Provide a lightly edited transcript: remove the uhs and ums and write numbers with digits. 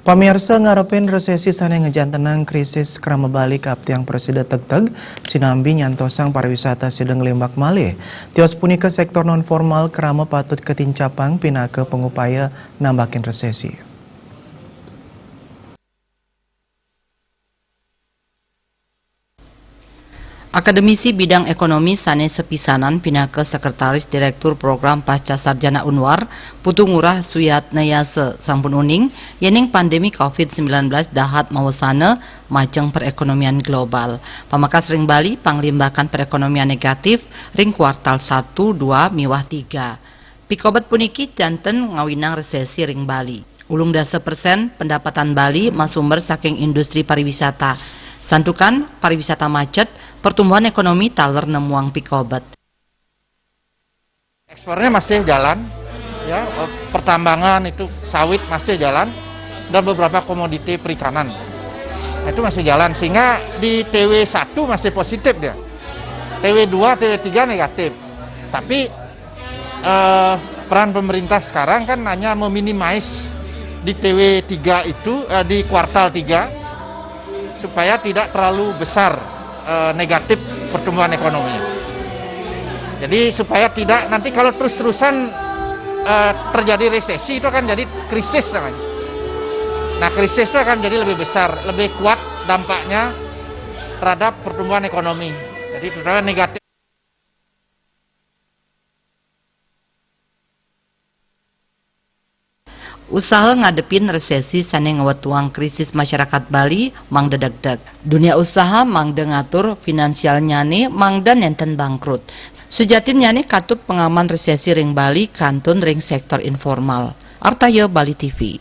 Pamirsa ngarepin resesi sana ngejantenang krisis kerama balik kaptiang presiden tegteg sinambi nyantosang pariwisata sedang limbak malih. Tios punika sektor non formal kerama patut ketincapang pinake pengupaya nambakin resesi. Akademisi bidang ekonomi sanes sepisanan pinake Sekretaris Direktur Program Pasca Sarjana Unwar Putu Ngurah Suyat Nayase sampun uning yening pandemi COVID-19 dahat mawasana majeng perekonomian global. Pamakas ring Bali panglimbakan perekonomian negatif ring kuartal 1, 2, miwah 3. Pikobat puniki janten ngawinang resesi ring Bali. Ulung dasa persen pendapatan Bali masumber saking industri pariwisata. Santukan pariwisata macet, pertumbuhan ekonomi taler nemuang pikobat. Ekspornya masih jalan, ya, pertambangan itu sawit masih jalan dan beberapa komoditi perikanan itu masih jalan sehingga di TW1 masih positif dia, TW2, TW3 negatif. Tapi peran pemerintah sekarang kan hanya meminimais di TW3 itu di kuartal 3 supaya tidak terlalu besar negatif pertumbuhan ekonomi. Jadi supaya tidak nanti kalau terus-terusan terjadi resesi itu akan jadi krisis namanya. Nah, krisis itu akan jadi lebih besar, lebih kuat dampaknya terhadap pertumbuhan ekonomi. Jadi terutama negatif. Usaha ngadepin resesi sane ngewatuang krisis masyarakat Bali mang dedeg-deg. Dunia usaha mang dengatur finansial nyane mang dan enten bangkrut. Sujatin nyane katut pengaman resesi ring Bali kantun ring sektor informal. Artaya Bali TV.